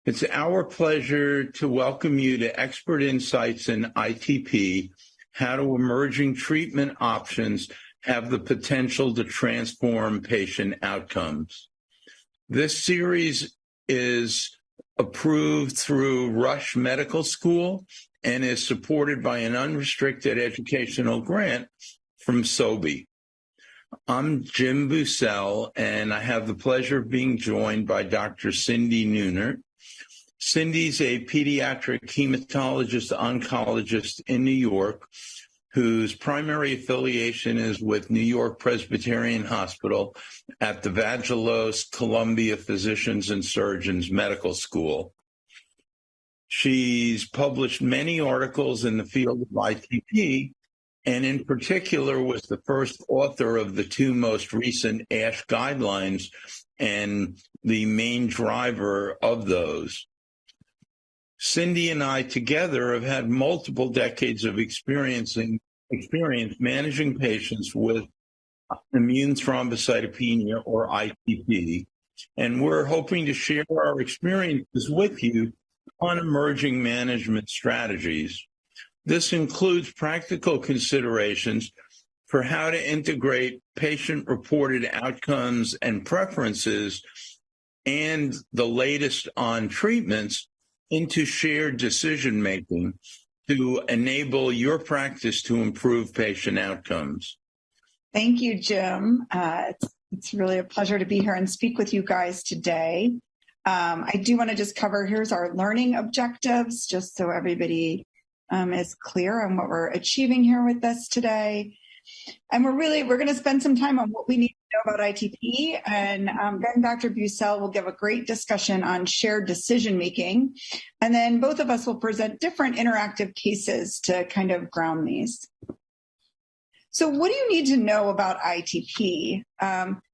It's our pleasure to welcome you to Expert Insights in ITP, how do emerging treatment options have the potential to transform patient outcomes. This series is approved through Rush Medical School and is supported by an unrestricted educational grant from SOBI. I'm Jim Bussel, and I have the pleasure of being joined by Dr. Cindy Neunert. Cindy's a pediatric hematologist-oncologist in New York, whose primary affiliation is with New York Presbyterian Hospital at the Vagelos Columbia Physicians and Surgeons Medical School. She's published many articles in the field of ITP, and in particular was the first author of the two most recent ASH guidelines and the main driver of those. Cindy and I together have had multiple decades of experience managing patients with immune thrombocytopenia, or ITP, and we're hoping to share our experiences with you on emerging management strategies. This includes practical considerations for how to integrate patient-reported outcomes and preferences and the latest on treatments into shared decision-making to enable your practice to improve patient outcomes. Thank you, Jim. It's really a pleasure to be here and speak with you guys today. I do want to just cover, here's our learning objectives, just so everybody is clear on what we're achieving here with this today. And we're going to spend some time on what we need to know about ITP, and then Dr. Bussel will give a great discussion on shared decision-making, and then both of us will present different interactive cases to kind of ground these. So what do you need to know about ITP?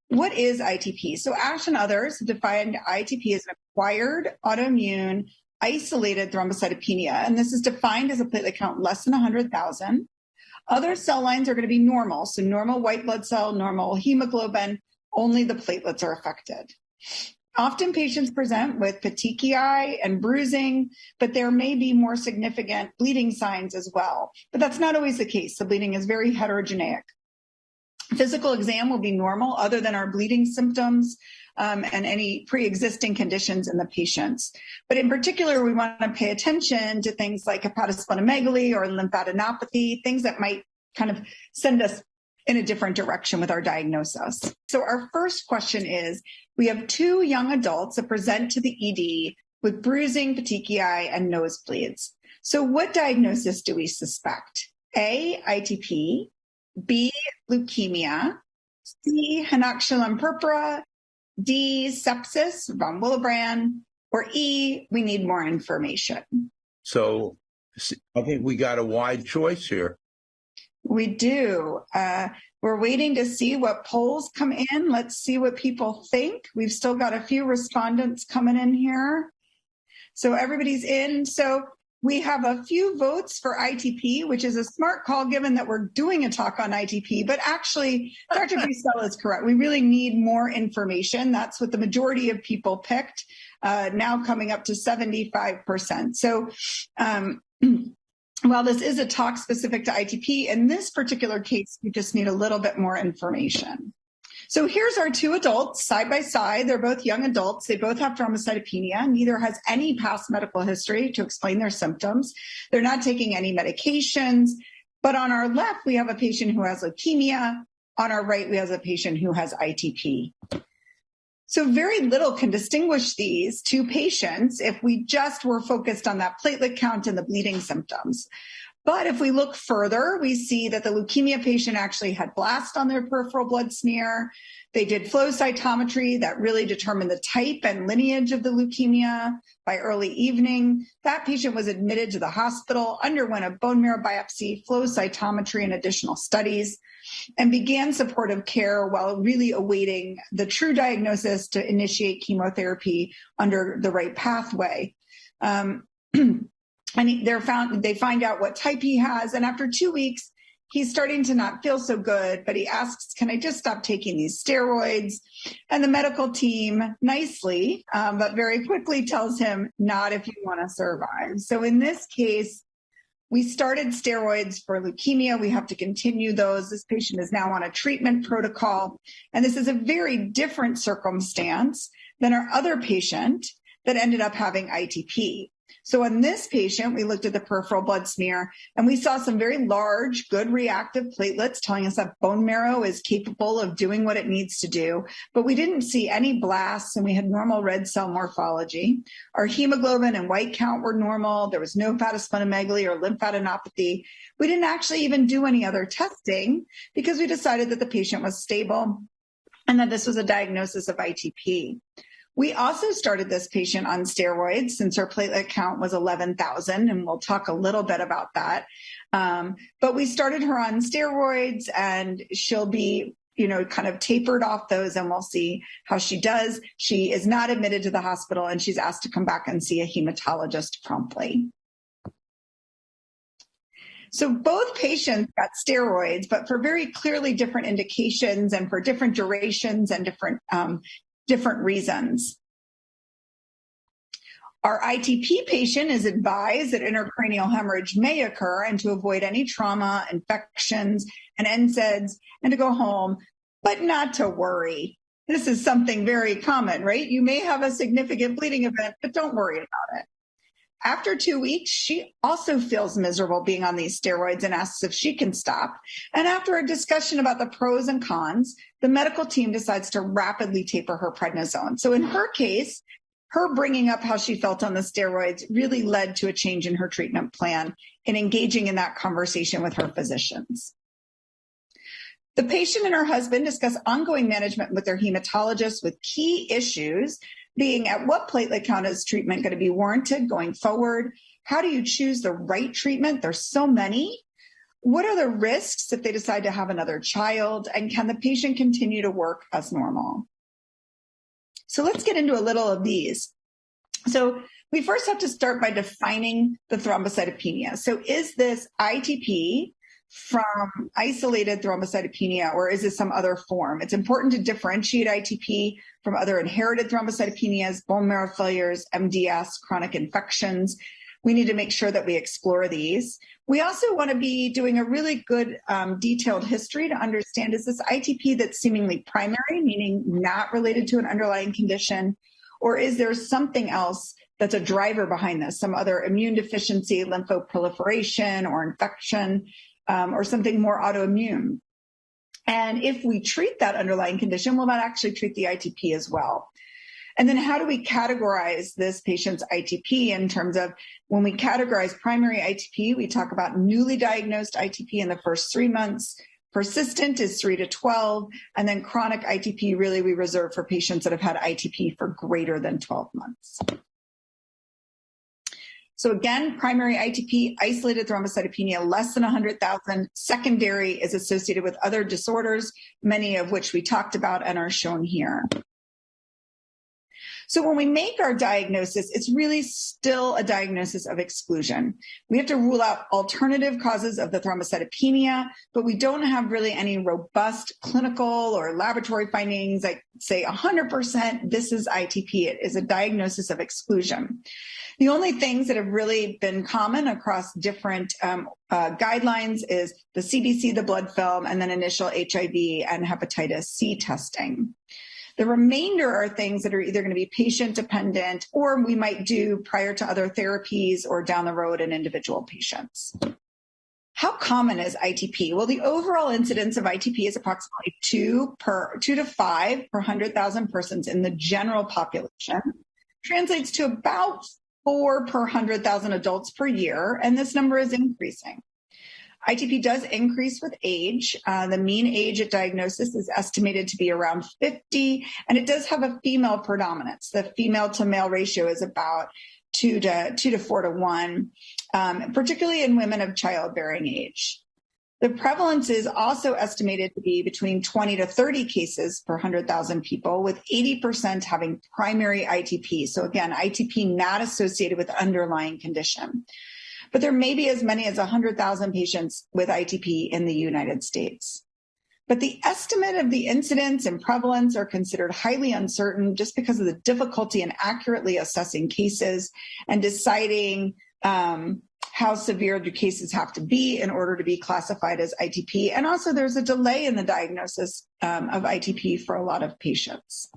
What is ITP? So ASH and others have defined ITP as an acquired autoimmune isolated thrombocytopenia, and this is defined as a platelet count less than 100,000. Other cell lines are going to be normal, so normal white blood cell, normal hemoglobin, only the platelets are affected. Often patients present with petechiae and bruising, but there may be more significant bleeding signs as well. But that's not always the case. The bleeding is very heterogeneous. Physical exam will be normal other than our bleeding symptoms and any pre-existing conditions in the patients. But in particular, we want to pay attention to things like hepatosplenomegaly or lymphadenopathy, things that might kind of send us in a different direction with our diagnosis. So our first question is, we have two young adults that present to the ED with bruising, petechiae, and nosebleeds. So what diagnosis do we suspect? A, ITP, B, leukemia, C, henoxylum purpura, D, sepsis, von Willebrand, or E, we need more information. So I think we got a wide choice here. We do. We're waiting to see what polls come in. Let's see what people think. We've still got a few respondents coming in here. So everybody's in. So we have a few votes for ITP, which is a smart call given that we're doing a talk on ITP. But actually, Dr. Bussel is correct. We really need more information. That's what the majority of people picked, now coming up to 75%. So while this is a talk specific to ITP, in this particular case, we just need a little bit more information. So here's our two adults side by side. They're both young adults. They both have thrombocytopenia. Neither has any past medical history to explain their symptoms. They're not taking any medications. But on our left, we have a patient who has leukemia. On our right, we have a patient who has ITP. So very little can distinguish these two patients if we just were focused on that platelet count and the bleeding symptoms. But if we look further, we see that the leukemia patient actually had blast on their peripheral blood smear. They did flow cytometry that really determined the type and lineage of the leukemia by early evening. That patient was admitted to the hospital, underwent a bone marrow biopsy, flow cytometry, and additional studies, and began supportive care while really awaiting the true diagnosis to initiate chemotherapy under the right pathway. And they find out what type he has, and after 2 weeks, he's starting to not feel so good, but he asks, can I just stop taking these steroids? And the medical team nicely, but very quickly tells him, not if you want to survive. So in this case, we started steroids for leukemia. We have to continue those. This patient is now on a treatment protocol. And this is a very different circumstance than our other patient that ended up having ITP. So in this patient, we looked at the peripheral blood smear and we saw some very large, good reactive platelets telling us that bone marrow is capable of doing what it needs to do. But we didn't see any blasts and we had normal red cell morphology. Our hemoglobin and white count were normal. There was no hepatosplenomegaly or lymphadenopathy. We didn't actually even do any other testing because we decided that the patient was stable and that this was a diagnosis of ITP. We also started this patient on steroids since her platelet count was 11,000, and we'll talk a little bit about that. But we started her on steroids, and she'll be, kind of tapered off those, and we'll see how she does. She is not admitted to the hospital, and she's asked to come back and see a hematologist promptly. So both patients got steroids, but for very clearly different indications and for different durations and different reasons. Our ITP patient is advised that intracranial hemorrhage may occur and to avoid any trauma, infections, and NSAIDs, and to go home, but not to worry. This is something very common, right? You may have a significant bleeding event, but don't worry about it. After 2 weeks, she also feels miserable being on these steroids and asks if she can stop. And after a discussion about the pros and cons, the medical team decides to rapidly taper her prednisone. So in her case, her bringing up how she felt on the steroids really led to a change in her treatment plan and engaging in that conversation with her physicians. The patient and her husband discuss ongoing management with their hematologist with key issues being at what platelet count is treatment going to be warranted going forward? How do you choose the right treatment? There's so many. What are the risks if they decide to have another child? And can the patient continue to work as normal? So let's get into a little of these. So we first have to start by defining the thrombocytopenia. So is this ITP from isolated thrombocytopenia, or is this some other form? It's important to differentiate ITP from other inherited thrombocytopenias, bone marrow failures, MDS, chronic infections. We need to make sure that we explore these. We also want to be doing a really good detailed history to understand, is this ITP that's seemingly primary, meaning not related to an underlying condition, or is there something else that's a driver behind this, some other immune deficiency, lymphoproliferation, or infection, or something more autoimmune? And if we treat that underlying condition, we'll not actually treat the ITP as well. And then how do we categorize this patient's ITP in terms of, when we categorize primary ITP, we talk about newly diagnosed ITP in the first 3 months, persistent is 3 to 12, and then chronic ITP really we reserve for patients that have had ITP for greater than 12 months. So again, primary ITP, isolated thrombocytopenia, less than 100,000. Secondary is associated with other disorders, many of which we talked about and are shown here. So when we make our diagnosis, it's really still a diagnosis of exclusion. We have to rule out alternative causes of the thrombocytopenia, but we don't have really any robust clinical or laboratory findings like say 100% this is ITP. It is a diagnosis of exclusion. The only things that have really been common across different guidelines is the CBC, the blood film, and then initial HIV and hepatitis C testing. The remainder are things that are either going to be patient dependent, or we might do prior to other therapies or down the road in individual patients. How common is ITP? Well, the overall incidence of ITP is approximately 2 to 5 per 100,000 persons in the general population. Translates to about 4 per 100,000 adults per year, and this number is increasing. ITP does increase with age. The mean age at diagnosis is estimated to be around 50, and it does have a female predominance. The female to male ratio is about 2 to 4 to 1, particularly in women of childbearing age. The prevalence is also estimated to be between 20 to 30 cases per 100,000 people, with 80% having primary ITP. So again, ITP not associated with underlying condition. but there may be as many as 100,000 patients with ITP in the United States. But the estimate of the incidence and prevalence are considered highly uncertain just because of the difficulty in accurately assessing cases and deciding how severe do cases have to be in order to be classified as ITP. And also there's a delay in the diagnosis of ITP for a lot of patients.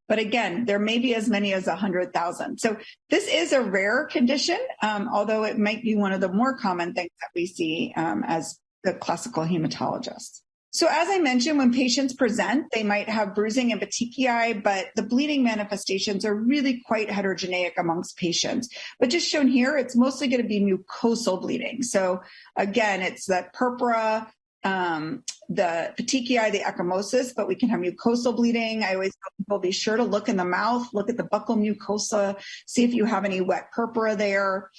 But again, there may be as many as 100,000. So this is a rare condition, although it might be one of the more common things that we see as the classical hematologist. So as I mentioned, when patients present, they might have bruising and petechiae, but the bleeding manifestations are really quite heterogeneous amongst patients. But just shown here, it's mostly going to be mucosal bleeding. So again, it's that purpura, the petechiae, the ecchymosis, but we can have mucosal bleeding. I always tell people be sure to look in the mouth, look at the buccal mucosa, see if you have any wet purpura there.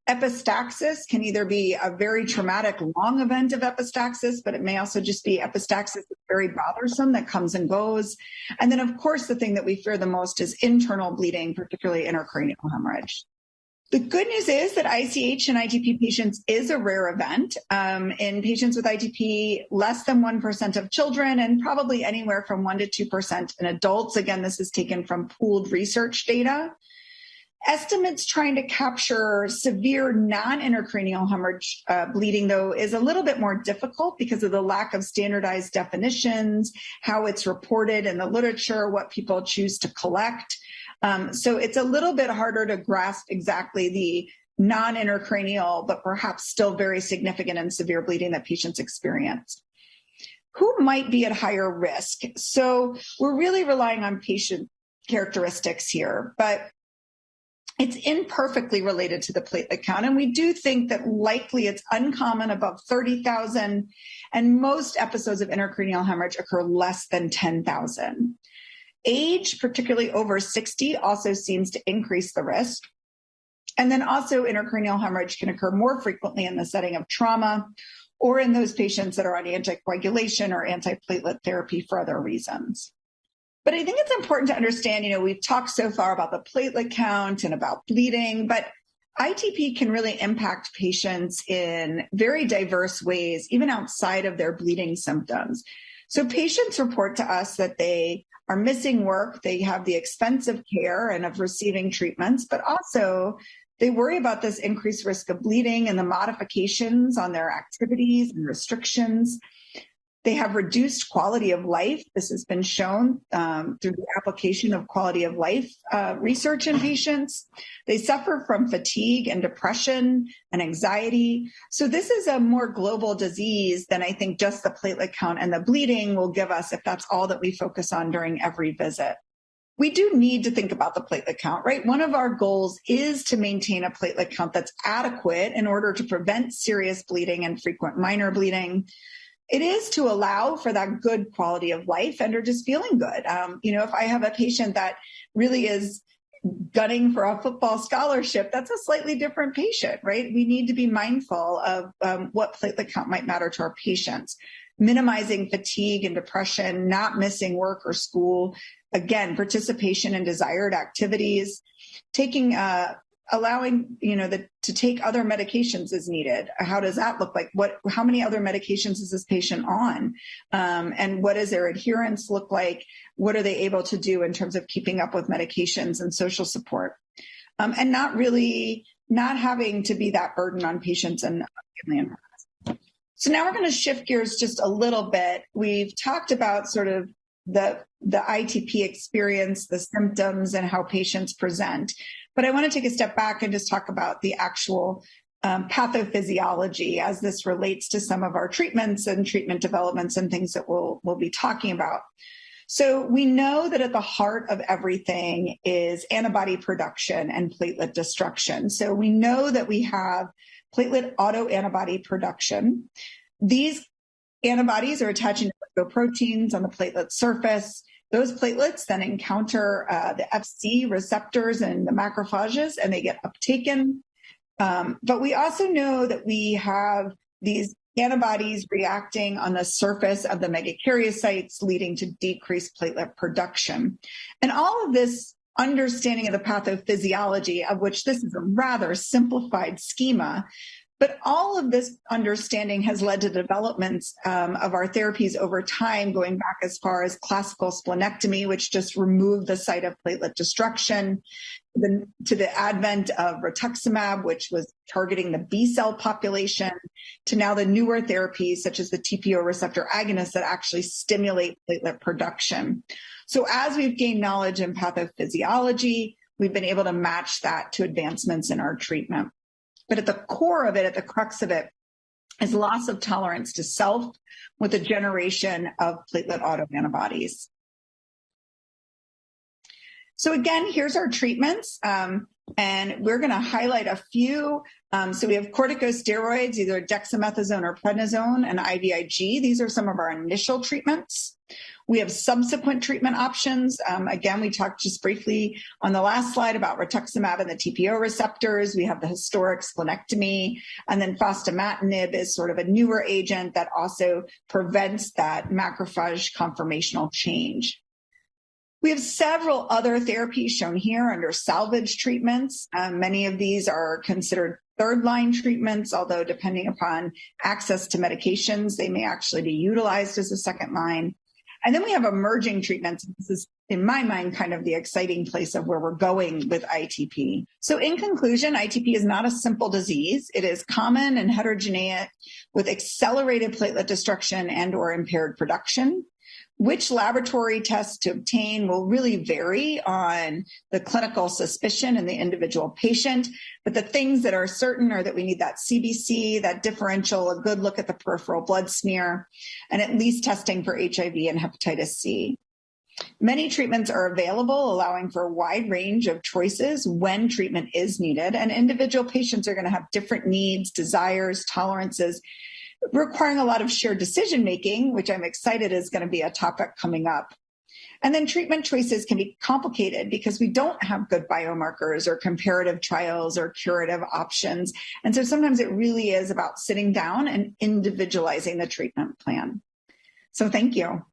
Epistaxis can either be a very traumatic long event of epistaxis, but it may also just be epistaxis that's very bothersome that comes and goes. And then, of course, the thing that we fear the most is internal bleeding, particularly intracranial hemorrhage. The good news is that ICH in ITP patients is a rare event. In patients with ITP, less than 1% of children and probably anywhere from 1% to 2% in adults. Again, this is taken from pooled research data. Estimates trying to capture severe non-intracranial hemorrhage bleeding, though, is a little bit more difficult because of the lack of standardized definitions, how it's reported in the literature, what people choose to collect. So it's a little bit harder to grasp exactly the non-intracranial, but perhaps still very significant and severe bleeding that patients experience. Who might be at higher risk? So we're really relying on patient characteristics here, but it's imperfectly related to the platelet count. And we do think that likely it's uncommon above 30,000, and most episodes of intracranial hemorrhage occur less than 10,000. Age, particularly over 60, also seems to increase the risk. And then also intracranial hemorrhage can occur more frequently in the setting of trauma or in those patients that are on anticoagulation or antiplatelet therapy for other reasons. But I think it's important to understand, we've talked so far about the platelet count and about bleeding, but ITP can really impact patients in very diverse ways, even outside of their bleeding symptoms. So patients report to us that they are missing work, they have the expensive care and of receiving treatments, but also they worry about this increased risk of bleeding and the modifications on their activities and restrictions. They have reduced quality of life. This has been shown through the application of quality of life research in patients. They suffer from fatigue and depression and anxiety. So this is a more global disease than I think just the platelet count and the bleeding will give us if that's all that we focus on during every visit. We do need to think about the platelet count, right? One of our goals is to maintain a platelet count that's adequate in order to prevent serious bleeding and frequent minor bleeding. It is to allow for that good quality of life and or just feeling good. If I have a patient that really is gunning for a football scholarship, that's a slightly different patient, right? We need to be mindful of what platelet count might matter to our patients. Minimizing fatigue and depression, not missing work or school, again, participation in desired activities, allowing, to take other medications as needed. How does that look like? How many other medications is this patient on? And what does their adherence look like? What are they able to do in terms of keeping up with medications and social support? And not having to be that burden on patients and family and friends. So now we're going to shift gears just a little bit. We've talked about sort of the ITP experience, the symptoms, and how patients present. But I want to take a step back and just talk about the actual pathophysiology as this relates to some of our treatments and treatment developments and things that we'll be talking about. So we know that at the heart of everything is antibody production and platelet destruction. So we know that we have platelet autoantibody production. These antibodies are attaching to glycoproteins on the platelet surface. Those platelets then encounter the FC receptors and the macrophages, and they get uptaken. But we also know that we have these antibodies reacting on the surface of the megakaryocytes, leading to decreased platelet production. And all of this understanding of the pathophysiology, of which this is a rather simplified schema. But all of this understanding has led to the developments of our therapies over time, going back as far as classical splenectomy, which just removed the site of platelet destruction, to the advent of rituximab, which was targeting the B cell population, to now the newer therapies, such as the TPO receptor agonists that actually stimulate platelet production. So as we've gained knowledge in pathophysiology, we've been able to match that to advancements in our treatment. But at the core of it, at the crux of it, is loss of tolerance to self with a generation of platelet autoantibodies. So again, here's our treatments, and we're going to highlight a few. So we have corticosteroids, either dexamethasone or prednisone, and IVIG. These are some of our initial treatments. We have subsequent treatment options. Again, we talked just briefly on the last slide about rituximab and the TPO receptors. We have the historic splenectomy, and then fostamatinib is sort of a newer agent that also prevents that macrophage conformational change. We have several other therapies shown here under salvage treatments. Many of these are considered third-line treatments, although depending upon access to medications, they may actually be utilized as a second line. And then we have emerging treatments. This is, in my mind, kind of the exciting place of where we're going with ITP. So in conclusion, ITP is not a simple disease. It is common and heterogeneous with accelerated platelet destruction and or impaired production. Which laboratory tests to obtain will really vary on the clinical suspicion in the individual patient. But the things that are certain are that we need that CBC, that differential, a good look at the peripheral blood smear, and at least testing for HIV and hepatitis C. Many treatments are available, allowing for a wide range of choices when treatment is needed. And individual patients are going to have different needs, desires, tolerances, requiring a lot of shared decision-making, which I'm excited is going to be a topic coming up. And then treatment choices can be complicated because we don't have good biomarkers or comparative trials or curative options. And so sometimes it really is about sitting down and individualizing the treatment plan. So thank you.